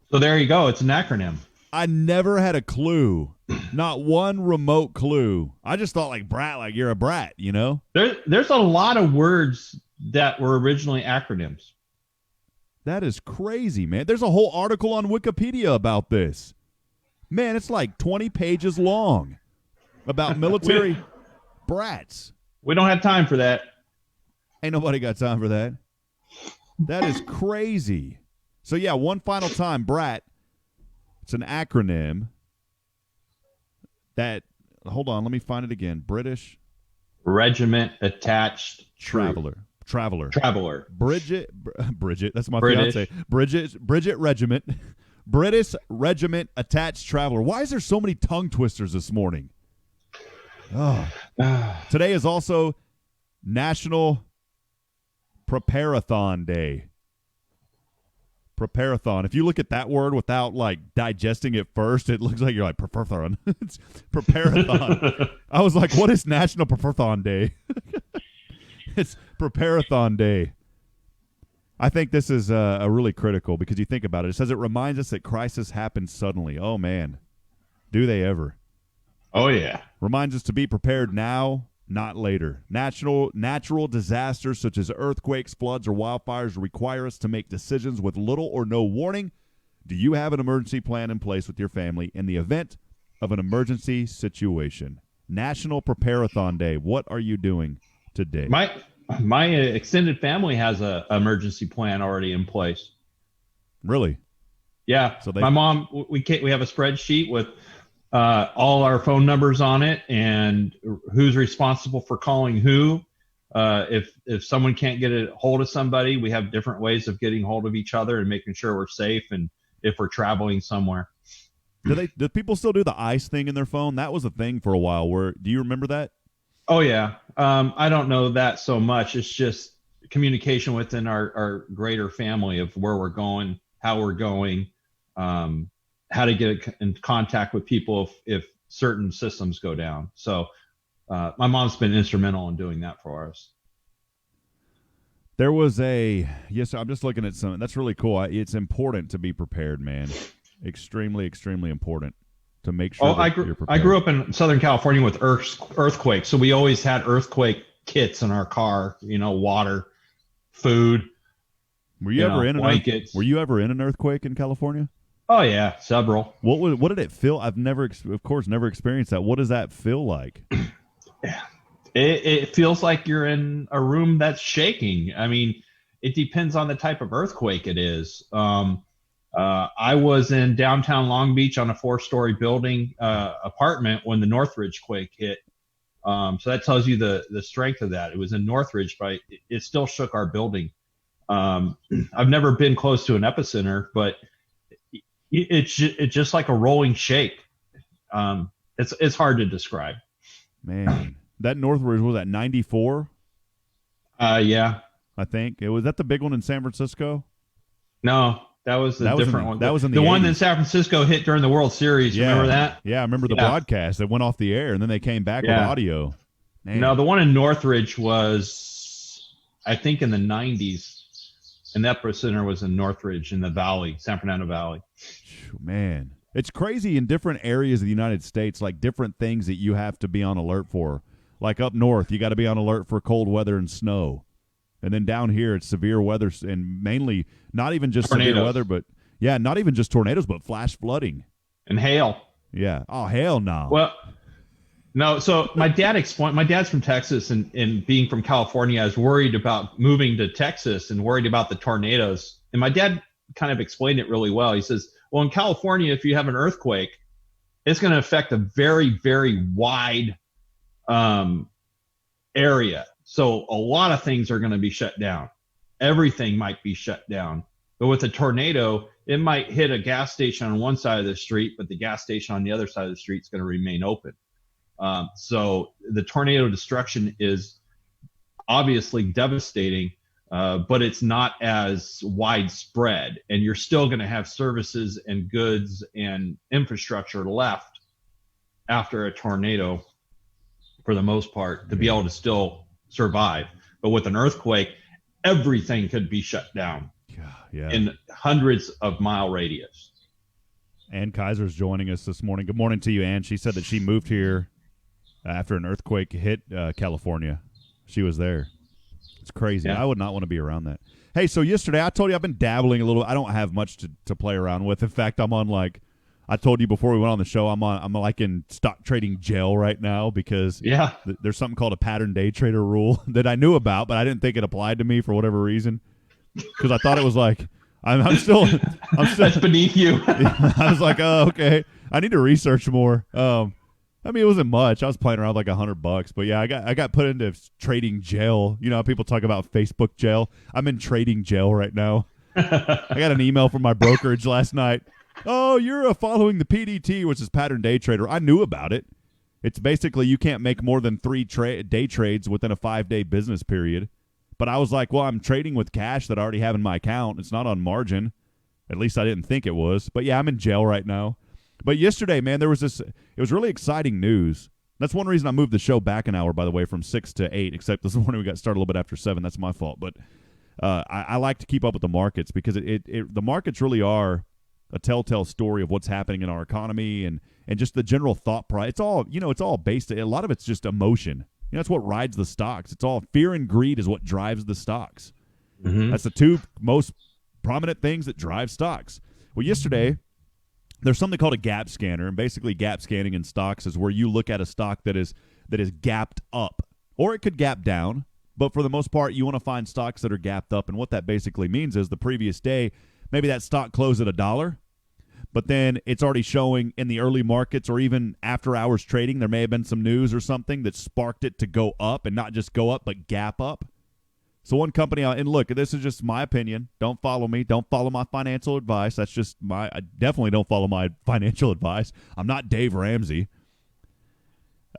So there you go. It's an acronym. I never had a clue. Not one remote clue. I just thought like brat, like you're a brat, you know? There's a lot of words that were originally acronyms. That is crazy, man. There's a whole article on Wikipedia about this. Man, it's like 20 pages long about military brats. We don't have time for that. Ain't nobody got time for that. That is crazy. So, yeah, one final time, brat. It's an acronym that, hold on, let me find it again. British Regiment Attached Traveler. Bridget, that's my fiance. Bridget Regiment. British Regiment Attached Traveler. Why is there so many tongue twisters this morning? Oh. Today is also National Preparathon Day. Preparathon. If you look at that word without like digesting it first, it looks like you're like preparathon. It's preparathon. I was like, what is National Preparathon Day? It's Preparathon Day. I think this is a really critical because you think about it. It says it reminds us that crisis happens suddenly. Oh, man. Do they ever? Oh, yeah. Reminds us to be prepared now, not later. Natural disasters such as earthquakes, floods, or wildfires require us to make decisions with little or no warning. Do you have an emergency plan in place with your family in the event of an emergency situation? National Preparathon Day. What are you doing today? My extended family has a emergency plan already in place. Really? Yeah. So my mom, we have a spreadsheet with all our phone numbers on it and who's responsible for calling who. If someone can't get a hold of somebody, we have different ways of getting hold of each other and making sure we're safe and if we're traveling somewhere. Do people still do the ice thing in their phone? That was a thing for a while. Do you remember that? Oh, yeah. I don't know that so much. It's just communication within our greater family of where we're going, how we're going, how to get in contact with people if certain systems go down. So my mom's been instrumental in doing that for us. There was yes, I'm just looking at some. That's really cool. It's important to be prepared, man. Extremely, extremely important to make sure you're prepared. I grew up in Southern California with earthquakes, so we always had earthquake kits in our car, water, food. Were you ever in blankets. Were you ever in an earthquake in California? Oh yeah, several. What did it feel? I've never experienced that. What does that feel like? It feels like you're in a room that's shaking. I mean, it depends on the type of earthquake it is. I was in downtown Long Beach on a 4-story building apartment when the Northridge quake hit. So that tells you the strength of that. It was in Northridge, but it still shook our building. I've never been close to an epicenter, but it's just like a rolling shake. It's hard to describe. Man, that Northridge was at 94. Yeah, I think it was that the big one in San Francisco. No, that was a different one. That was in the one 80s. in San Francisco hit during the World Series. Yeah. Remember that? Yeah, I remember the broadcast that went off the air, and then they came back with audio. Man. No, the one in Northridge was, I think, in the 90s. And that epicenter was in Northridge in the Valley, San Fernando Valley. Man, it's crazy in different areas of the United States, like different things that you have to be on alert for. Like up north, you got to be on alert for cold weather and snow. And then down here, it's severe weather, and mainly not even just tornadoes. Severe weather, but not even just tornadoes, but flash flooding. And hail. Yeah. Oh, hell no. Well, no. So my dad's from Texas, and being from California, I was worried about moving to Texas and worried about the tornadoes. And my dad kind of explained it really well. He says, well, in California, if you have an earthquake, it's going to affect a very, very wide area. So a lot of things are going to be shut down. Everything might be shut down. But with a tornado, it might hit a gas station on one side of the street, but the gas station on the other side of the street is going to remain open. So the tornado destruction is obviously devastating, but it's not as widespread. And you're still going to have services and goods and infrastructure left after a tornado, for the most part, to be able to still survive. But with an earthquake, everything could be shut down in hundreds of mile radius. Ann Kaiser's joining us this morning. Good morning to you, Ann. She said that she moved here after an earthquake hit California. She was there. It's crazy. I would not want to be around that. Hey, so yesterday I told you I've been dabbling a little. I don't have much to play around with. In fact, I'm on I told you before we went on the show, I'm like in stock trading jail right now because there's something called a pattern day trader rule that I knew about, but I didn't think it applied to me for whatever reason. Because I thought it was like I'm still that's beneath you. I was like, oh, okay. I need to research more. I mean, it wasn't much. I was playing around with like $100, but yeah, I got put into trading jail. You know how people talk about Facebook jail? I'm in trading jail right now. I got an email from my brokerage last night. Oh, you're following the PDT, which is pattern day trader. I knew about it. It's basically you can't make more than 3 day trades within a 5-day business period. But I was like, well, I'm trading with cash that I already have in my account. It's not on margin. At least I didn't think it was. But yeah, I'm in jail right now. But yesterday, man, there was it was really exciting news. That's one reason I moved the show back an hour, by the way, from 6 to 8, except this morning we got started a little bit after 7. That's my fault. But I like to keep up with the markets because the markets really are a telltale story of what's happening in our economy and just the general thought process. It's all based, a lot of it's just emotion. That's what rides the stocks. It's all fear and greed is what drives the stocks. Mm-hmm. That's the two most prominent things that drive stocks. Well, yesterday, there's something called a gap scanner, and basically gap scanning in stocks is where you look at a stock that is gapped up, or it could gap down, but for the most part, you want to find stocks that are gapped up, and what that basically means is the previous day, maybe that stock closed at $1, but then it's already showing in the early markets or even after hours trading, there may have been some news or something that sparked it to go up, and not just go up, but gap up. So one company, and look, this is just my opinion. Don't follow me. Don't follow my financial advice. That's just I definitely don't follow my financial advice. I'm not Dave Ramsey.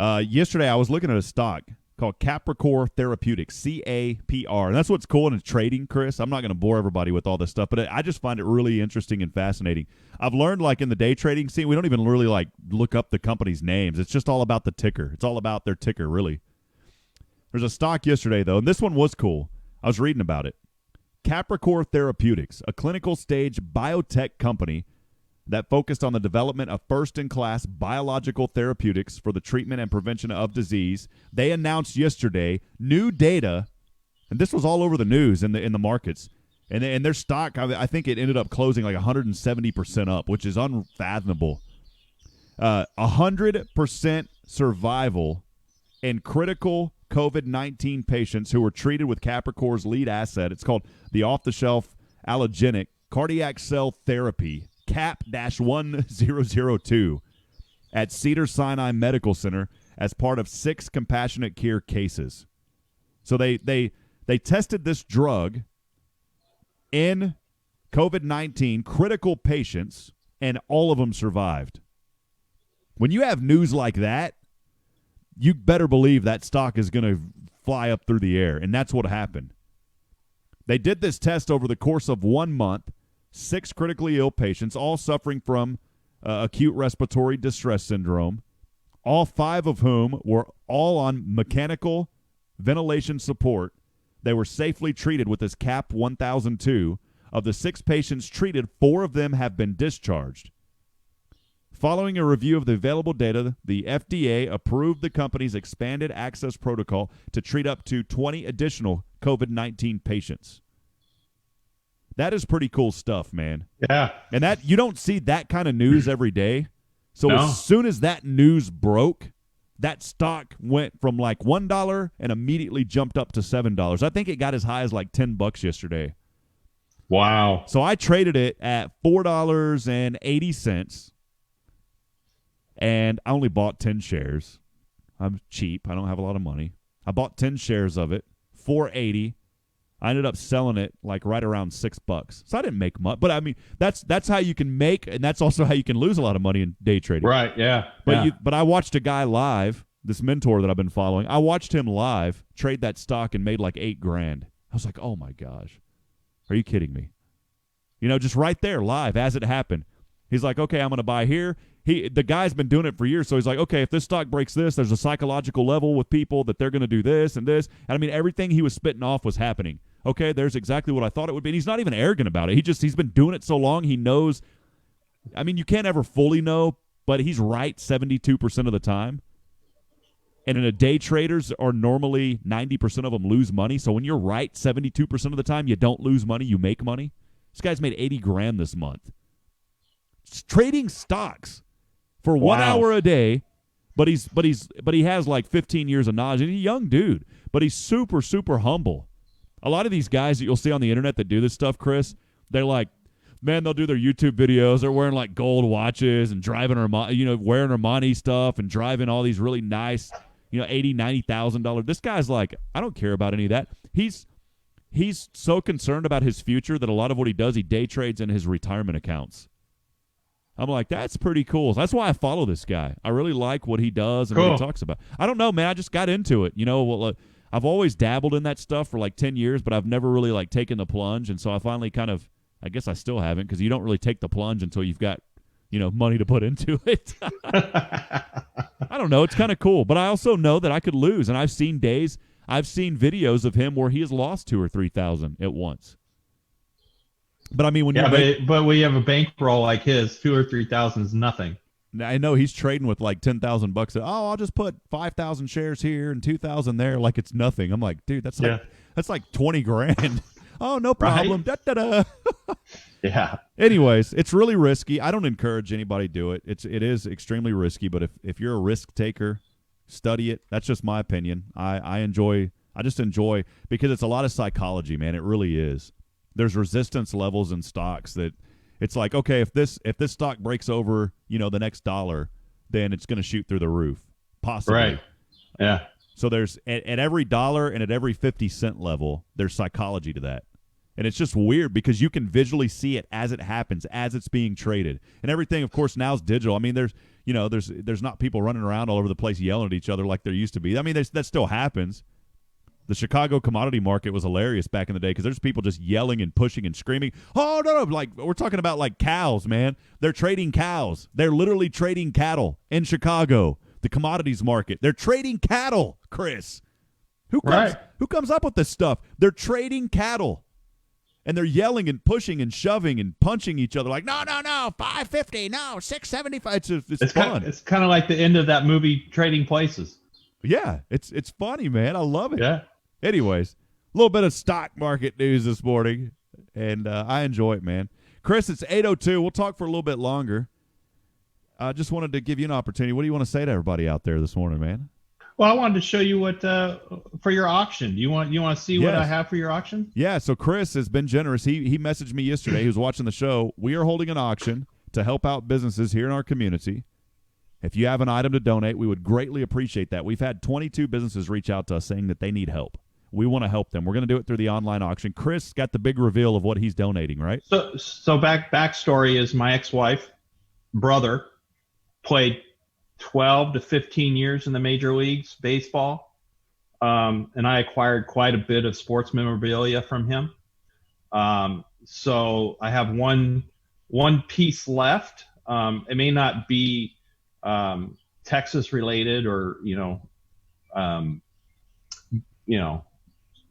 Yesterday, I was looking at a stock called Capricor Therapeutics, CAPR. And that's what's cool in trading, Chris. I'm not going to bore everybody with all this stuff, but I just find it really interesting and fascinating. I've learned, like, in the day trading scene, we don't even really, like, look up the company's names. It's just all about the ticker. It's all about their ticker, really. There's a stock yesterday, though, and this one was cool. I was reading about it. Capricor Therapeutics, a clinical stage biotech company that focused on the development of first-in-class biological therapeutics for the treatment and prevention of disease. They announced yesterday new data, and this was all over the news in the markets. And their stock, I think it ended up closing like 170% up, which is unfathomable. 100% survival in critical COVID-19 patients who were treated with Capricor's lead asset. It's called the off-the-shelf allogenic cardiac cell therapy, CAP-1002, at Cedars-Sinai Medical Center as part of 6 compassionate care cases. So they tested this drug in COVID-19 critical patients, and all of them survived. When you have news like that, you better believe that stock is going to fly up through the air, and that's what happened. They did this test over the course of 1 month, 6 critically ill patients, all suffering from acute respiratory distress syndrome, all 5 of whom were all on mechanical ventilation support. They were safely treated with this CAP-1002. Of the 6 patients treated, 4 of them have been discharged. Following a review of the available data, the FDA approved the company's expanded access protocol to treat up to 20 additional COVID-19 patients. That is pretty cool stuff, man. Yeah. And that you don't see that kind of news every day. So No. as soon as that news broke, that stock went from like $1 and immediately jumped up to $7. I think it got as high as like $10 yesterday. Wow. So I traded it at $4.80, and I only bought 10 shares. I'm cheap. I don't have a lot of money. I bought 10 shares of it, $4.80. I ended up selling it like right around $6. So I didn't make much, but I mean that's how you can make, and that's also how you can lose a lot of money in day trading. Right. Yeah. But yeah. but I watched a guy live, this mentor that I've been following. I watched him live trade that stock and made like $8,000. I was like, oh my gosh, are you kidding me? You know, just right there live as it happened. He's like, okay, I'm going to buy here. The guy's been doing it for years, so he's like, okay, if this stock breaks this, there's a psychological level with people that they're going to do this and this. And I mean, everything he was spitting off was happening. Okay, there's exactly what I thought it would be. And he's not even arrogant about it. He's been doing it so long, he knows. I mean, you can't ever fully know, but he's right 72% of the time. And in a day, traders are normally 90% of them lose money. So when you're right 72% of the time, you don't lose money, you make money. This guy's made $80,000 this month. It's trading stocks for 1 hour a day, but he has like 15 years of knowledge. And he's a young dude, but he's super, super humble. A lot of these guys that you'll see on the internet that do this stuff, Chris, they're like, man, they'll do their YouTube videos. They're wearing like gold watches and driving wearing Armani stuff and driving all these really nice, $80,000, $90,000. This guy's like, I don't care about any of that. He's so concerned about his future that a lot of what he does, he day trades in his retirement accounts. I'm like, that's pretty cool. That's why I follow this guy. I really like what he does and what he talks about. I don't know, man. I just got into it. I've always dabbled in that stuff for like 10 years, but I've never really like taken the plunge. And so I finally I guess I still haven't, because you don't really take the plunge until you've got, money to put into it. I don't know. It's kind of cool. But I also know that I could lose. And I've seen videos of him where he has lost 2,000 or 3,000 at once. But I mean, when when you have a bankroll like his, 2,000 or 3,000 is nothing. I know he's trading with like $10,000. I'll just put 5,000 shares here and 2,000 there, like it's nothing. I'm like, dude, that's like $20,000. Oh, no problem. Right? Da-da-da. Yeah. Anyways, it's really risky. I don't encourage anybody to do it. It is extremely risky. But if you're a risk taker, study it. That's just my opinion. I just enjoy because it's a lot of psychology, man. It really is. There's resistance levels in stocks that. It's like, okay, if this stock breaks over, the next dollar, then it's going to shoot through the roof, possibly. Right. Yeah. So there's at every dollar and at every 50-cent level, there's psychology to that. And it's just weird because you can visually see it as it happens, as it's being traded. And everything, of course, now is digital. I mean, there's not people running around all over the place yelling at each other like there used to be. I mean, that still happens. The Chicago commodity market was hilarious back in the day because there's people just yelling and pushing and screaming. Oh, no, like we're talking about like cows, man. They're trading cows. They're literally trading cattle in Chicago, the commodities market. They're trading cattle, Chris. Who comes up with this stuff? They're trading cattle. And they're yelling and pushing and shoving and punching each other like, no, $550, no, $675. It's fun. It's kind of like the end of that movie, Trading Places. Yeah, it's funny, man. I love it. Yeah. Anyways, a little bit of stock market news this morning, and I enjoy it, man. Chris, it's 8:02. We'll talk for a little bit longer. I just wanted to give you an opportunity. What do you want to say to everybody out there this morning, man? Well, I wanted to show you what for your auction. You want to see what I have for your auction? Yeah. So Chris has been generous. He messaged me yesterday. He was watching the show. We are holding an auction to help out businesses here in our community. If you have an item to donate, we would greatly appreciate that. We've had 22 businesses reach out to us saying that they need help. We want to help them. We're going to do it through the online auction. Chris got the big reveal of what he's donating, right? So backstory is my ex-wife, brother, played 12 to 15 years in the major leagues baseball, and I acquired quite a bit of sports memorabilia from him. So I have one piece left. It may not be Texas related, or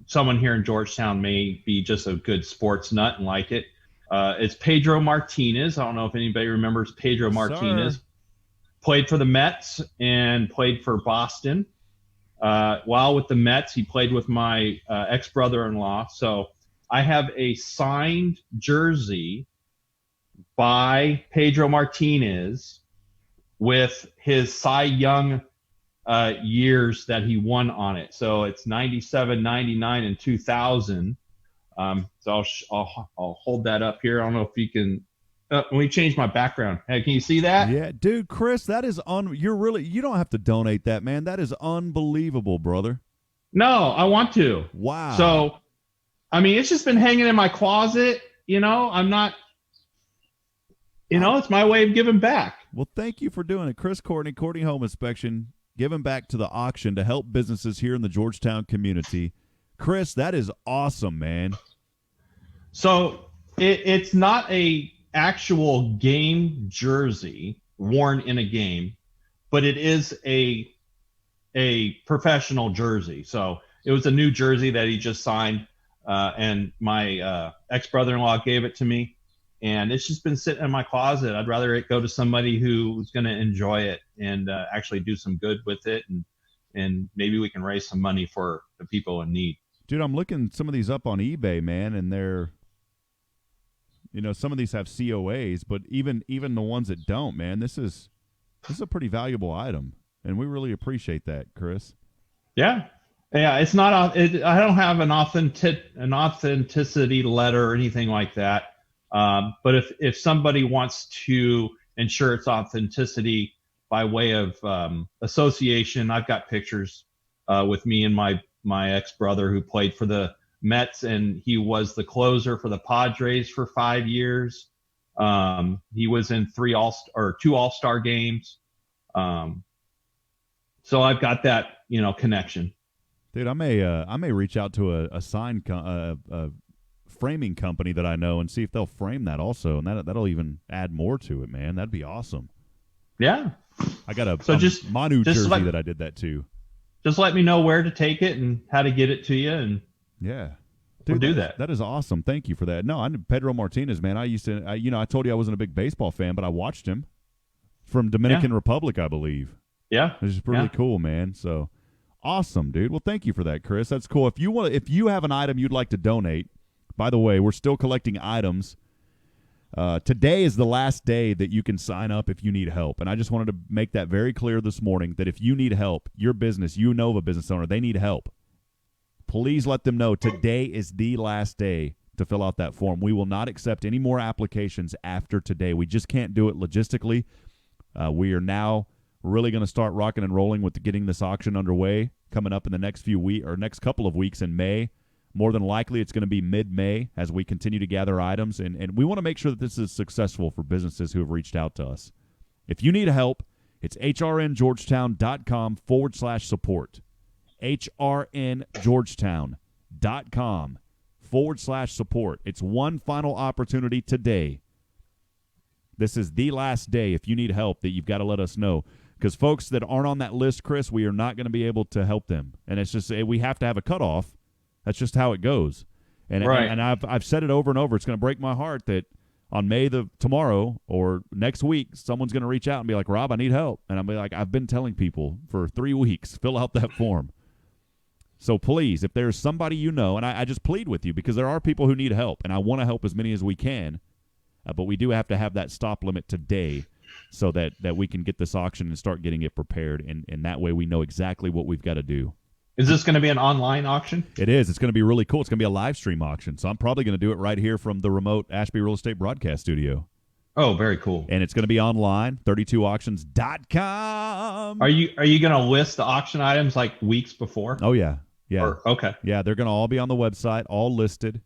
someone here in Georgetown may be just a good sports nut and like it. It's Pedro Martinez. I don't know if anybody remembers Pedro Martinez. Sir. Played for the Mets and played for Boston. While with the Mets, he played with my ex-brother-in-law. So I have a signed jersey by Pedro Martinez with his Cy Young years that he won on it. So it's 97, 99, and 2000. So I'll hold that up here. I don't know if you can. Let me change my background. Hey, can you see that? Yeah, dude, Chris, that is you don't have to donate that, man. That is unbelievable, brother. No, I want to. Wow. So, I mean, it's just been hanging in my closet. I'm not. It's my way of giving back. Well, thank you for doing it, Chris Courtney Home Inspection, giving back to the auction to help businesses here in the Georgetown community. Chris, that is awesome, man. So it's not a actual game jersey worn in a game, but it is a professional jersey. So it was a new jersey that he just signed, and my ex-brother-in-law gave it to me, and it's just been sitting in my closet. I'd rather it go to somebody who's going to enjoy it and actually do some good with it, and maybe we can raise some money for the people in need. Dude, I'm looking some of these up on eBay, man, and they're some of these have COAs, but even the ones that don't, man, this is a pretty valuable item, and we really appreciate that, Chris. Yeah. It's not. I don't have an authenticity letter or anything like that. But if somebody wants to ensure its authenticity by way of association, I've got pictures with me and my ex-brother who played for the Mets, and he was the closer for the Padres for 5 years. He was in 2 All-Star games. So I've got that, connection. Dude, I may reach out to a sign framing company that I know and see if they'll frame that also, and that'll even add more to it, man. That'd be awesome. Yeah. I got a just Manu jersey that I did that too. Just let me know where to take it and how to get it to you, and yeah. Dude, we'll do that. That is awesome. Thank you for that. No, I knew Pedro Martinez, man. I told you I wasn't a big baseball fan, but I watched him from Dominican Republic, I believe. Yeah. It's just really cool, man. So awesome, dude. Well, thank you for that, Chris. That's cool. If you have an item you'd like to donate, by the way, we're still collecting items. Today is the last day that you can sign up if you need help. And I just wanted to make that very clear this morning that if you need help, your business, of a business owner, they need help. Please let them know today is the last day to fill out that form. We will not accept any more applications after today. We just can't do it logistically. We are now really going to start rocking and rolling with getting this auction underway coming up in the next next couple of weeks in May. More than likely, it's going to be mid-May as we continue to gather items, and we want to make sure that this is successful for businesses who have reached out to us. If you need help, it's hrngeorgetown.com/support. hrngeorgetown.com/support. It's one final opportunity today. This is the last day. If you need help, that you've got to let us know. Because folks that aren't on that list, Chris, we are not going to be able to help them. And it's just we have to have a cutoff. That's just how it goes. And I've said it over and over. It's going to break my heart that on tomorrow or next week, someone's going to reach out and be like, Rob, I need help. And I'll be like, I've been telling people for 3 weeks, fill out that form. So please, if there's somebody you know, and I just plead with you because there are people who need help, and I want to help as many as we can, but we do have to have that stop limit today so that we can get this auction and start getting it prepared, and that way we know exactly what we've got to do. Is this going to be an online auction? It is. It's going to be really cool. It's going to be a live stream auction, so I'm probably going to do it right here from the remote Ashby Real Estate Broadcast Studio. Oh, very cool. And it's going to be online, 32auctions.com. Are you going to list the auction items like weeks before? Oh, yeah. Yeah. Okay. Yeah, they're going to all be on the website, all listed.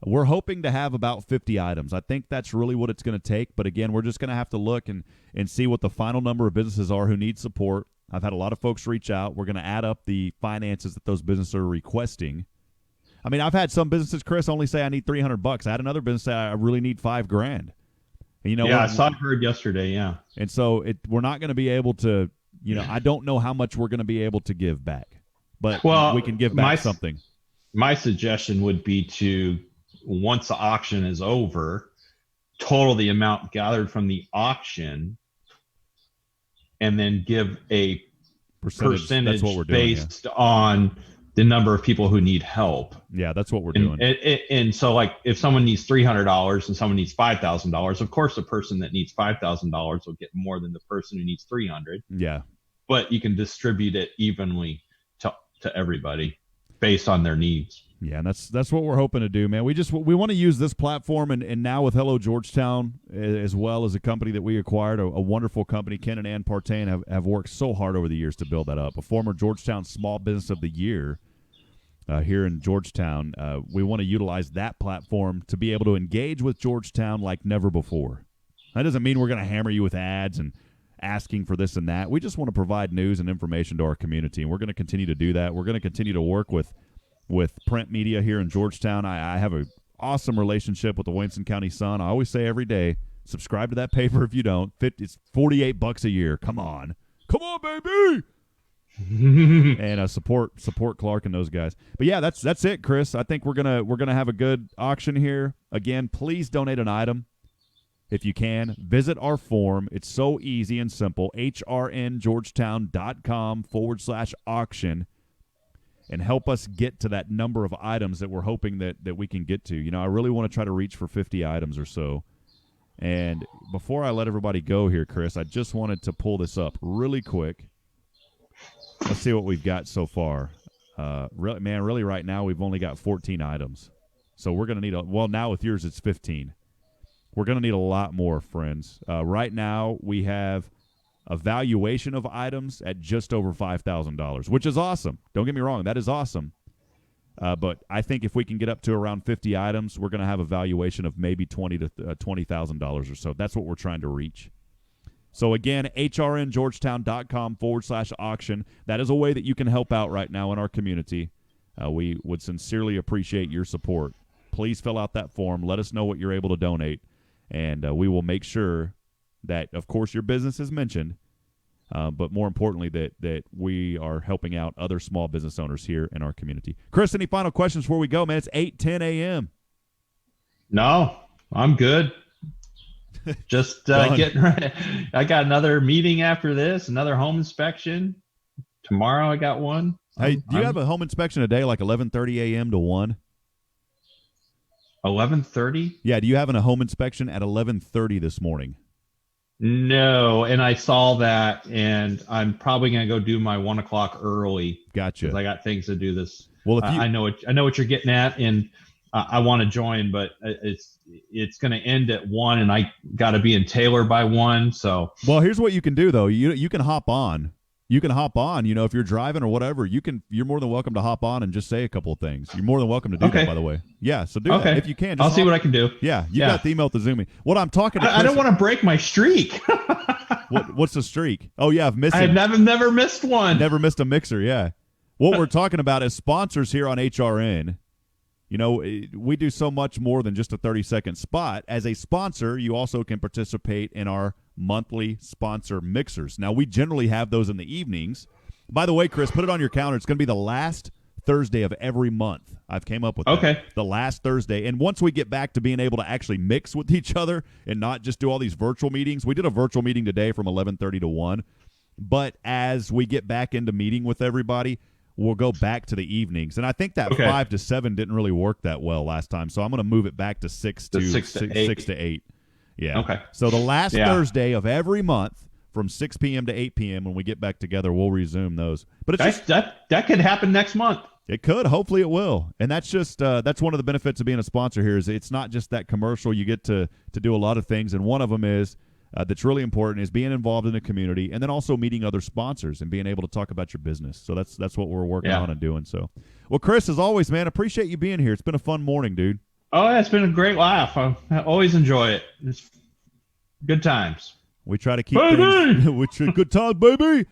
We're hoping to have about 50 items. I think that's really what it's going to take. But, again, we're just going to have to look and see what the final number of businesses are who need support. I've had a lot of folks reach out. We're going to add up the finances that those businesses are requesting. I mean, I've had some businesses, Chris, only say I need $300. I had another business say I really need $5,000. And, you know, yeah, I saw it heard yesterday, yeah. And so we're not going to be able to, you know, I don't know how much we're going to be able to give back. But we can give back something. My suggestion would be to, once the auction is over, total the amount gathered from the auction and then give a percentage that's what we're doing, based on the number of people who need help. Yeah, that's what we're doing. And so, like, if someone needs $300 and someone needs $5,000, of course the person that needs $5,000 will get more than the person who needs $300. Yeah. But you can distribute it evenly to everybody based on their needs. Yeah, and that's what we're hoping to do, man. We want to use this platform, and now with Hello Georgetown, as well as a company that we acquired, a wonderful company. Ken and Ann Partain have worked so hard over the years to build that up. A former Georgetown Small Business of the Year here in Georgetown. We want to utilize that platform to be able to engage with Georgetown like never before. That doesn't mean we're going to hammer you with ads and asking for this and that. We just want to provide news and information to our community, and we're going to continue to do that. We're going to continue to work with print media here in Georgetown. I have an awesome relationship with the Williamson County Sun. I always say every day, subscribe to that paper if you don't. It's $48 a year. Come on, baby. And support Clark and those guys. But yeah, that's it, Chris. I think we're gonna have a good auction here. Again, please donate an item if you can. Visit our form. It's so easy and simple. hrngeorgetown.com/auction. And help us get to that number of items that we're hoping that we can get to. You know, I really want to try to reach for 50 items or so. And before I let everybody go here, Chris, I just wanted to pull this up really quick. Let's see what we've got so far. Really right now we've only got 14 items. So we're going to need now with yours it's 15. We're going to need a lot more, friends. Right now we have a valuation of items at just over $5,000, which is awesome. Don't get me wrong, that is awesome. But I think if we can get up to around 50 items, we're going to have a valuation of maybe $20,000 or so. That's what we're trying to reach. So again, hrngeorgetown.com/auction. That is a way that you can help out right now in our community. We would sincerely appreciate your support. Please fill out that form. Let us know what you're able to donate, and we will make sure that, of course, your business is mentioned, but more importantly, that we are helping out other small business owners here in our community. Chris, any final questions before we go, man? It's 8:10 a.m. No, I'm good. Just getting ready. I got another meeting after this, another home inspection. Tomorrow I got one. Hey, do you have a home inspection today, like 11:30 a.m. to 1? 11:30? Yeah, do you have a home inspection at 11:30 this morning? No, and I saw that, and I'm probably going to go do my 1 o'clock early. Gotcha. Because I got things to do this. Well, if I know what you're getting at, and I want to join, but it's going to end at 1, and I got to be in Taylor by 1. So, well, here's what you can do though. You can hop on. You can hop on. You know, if you're driving or whatever, you're more than welcome to hop on and just say a couple of things. You're more than welcome to do that, by the way. Yeah, so do that if you can. I'll see what I can do. Yeah, you got the email to Zoom me. What I'm talking to Chris, I don't want to break my streak. What's the streak? Oh yeah, I've never missed one. Never missed a mixer. Yeah. What we're talking about is sponsors here on HRN. we do so much more than just a 30-second spot. As a sponsor, you also can participate in our monthly sponsor mixers. Now, we generally have those in the evenings. By the way, Chris, put it on your calendar. It's going to be the last Thursday of every month. I've came up with that. The last Thursday. And once we get back to being able to actually mix with each other and not just do all these virtual meetings, we did a virtual meeting today from 11:30 to 1. But as we get back into meeting with everybody, we'll go back to the evenings. And I think that 5 to 7 didn't really work that well last time. So I'm going to move it back to 6 to 8. Yeah. Okay. So the last Thursday of every month from 6 p.m. to 8 p.m. when we get back together, we'll resume those. But it's that could happen next month. It could. Hopefully it will. And that's just that's one of the benefits of being a sponsor here is it's not just that commercial. You get to do a lot of things, and one of them is that's really important is being involved in the community and then also meeting other sponsors and being able to talk about your business. So that's what we're working on and doing. So, well, Chris, as always, man, appreciate you being here. It's been a fun morning, dude. Oh, yeah, it's been a great laugh. I always enjoy it. It's good times. We try to keep things good times, baby.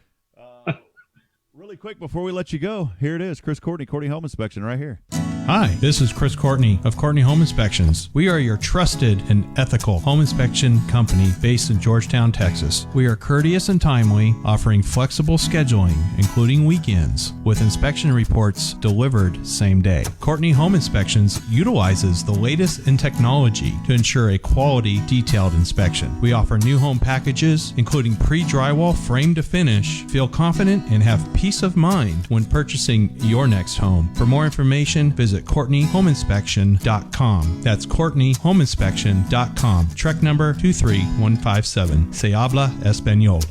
Really quick before we let you go, here it is, Chris Courtney, Courtney Home Inspection right here. Hi, this is Chris Courtney of Courtney Home Inspections. We are your trusted and ethical home inspection company based in Georgetown, Texas. We are courteous and timely, offering flexible scheduling, including weekends, with inspection reports delivered same day. Courtney Home Inspections utilizes the latest in technology to ensure a quality, detailed inspection. We offer new home packages, including pre-drywall frame to finish. Feel confident and have peace of mind when purchasing your next home. For more information, visit CourtneyHomeInspection.com. That's CourtneyHomeInspection.com. Trek number 23157. Se habla español.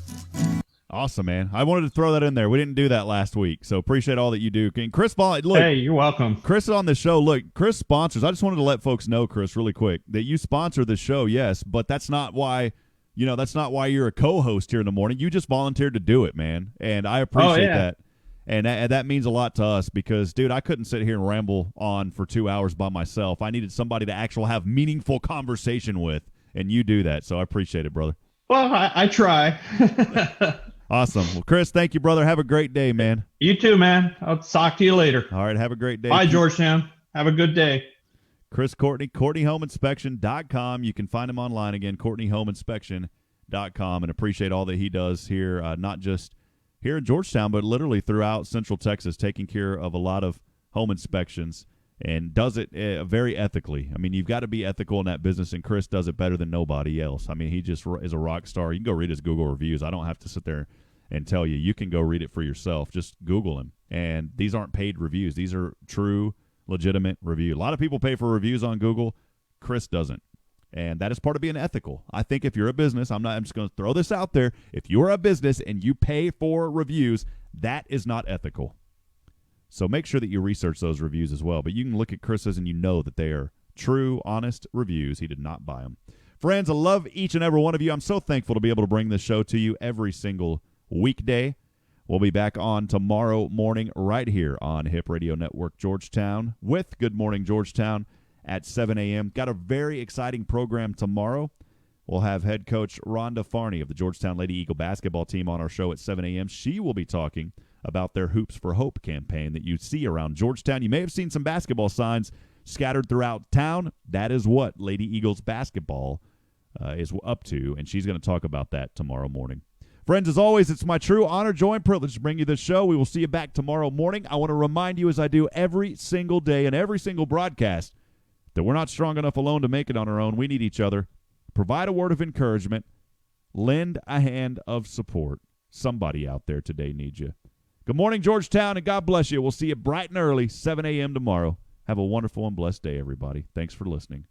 Awesome, man. I wanted to throw that in there. We didn't do that last week, so appreciate all that you do. And Chris, look, hey, you're welcome. Chris is on the show. Look, Chris sponsors. I just wanted to let folks know, Chris, really quick, that you sponsor the show, yes, but that's not why you're a co-host here in the morning. You just volunteered to do it, man, and I appreciate that. And that means a lot to us because, dude, I couldn't sit here and ramble on for 2 hours by myself. I needed somebody to actually have meaningful conversation with, and you do that, so I appreciate it, brother. Well, I try. Awesome. Well, Chris, thank you, brother. Have a great day, man. You too, man. I'll talk to you later. All right, have a great day. Bye, Georgetown. Have a good day. Chris Courtney, CourtneyHomeInspection.com. You can find him online again, CourtneyHomeInspection.com, and appreciate all that he does here, not just here in Georgetown, but literally throughout Central Texas, taking care of a lot of home inspections and does it very ethically. I mean, you've got to be ethical in that business, and Chris does it better than nobody else. I mean, he just is a rock star. You can go read his Google reviews. I don't have to sit there and tell you. You can go read it for yourself. Just Google him. And these aren't paid reviews. These are true, legitimate reviews. A lot of people pay for reviews on Google. Chris doesn't. And that is part of being ethical. I think if you're a business, I'm just going to throw this out there. If you're a business and you pay for reviews, that is not ethical. So make sure that you research those reviews as well. But you can look at Chris's and you know that they are true, honest reviews. He did not buy them. Friends, I love each and every one of you. I'm so thankful to be able to bring this show to you every single weekday. We'll be back on tomorrow morning right here on Hipp Radio Network Georgetown with Good Morning Georgetown at 7 a.m. Got a very exciting program tomorrow. We'll have head coach Rhonda Farney of the Georgetown Lady Eagle basketball team on our show at 7 a.m. She will be talking about their Hoops for Hope campaign that you see around Georgetown. You may have seen some basketball signs scattered throughout town. That is what Lady Eagles basketball is up to, and she's going to talk about that tomorrow morning. Friends, as always, it's my true honor, joy, and privilege to bring you this show. We will see you back tomorrow morning. I want to remind you, as I do every single day and every single broadcast, that we're not strong enough alone to make it on our own. We need each other. Provide a word of encouragement. Lend a hand of support. Somebody out there today needs you. Good morning, Georgetown, and God bless you. We'll see you bright and early, 7 a.m. tomorrow. Have a wonderful and blessed day, everybody. Thanks for listening.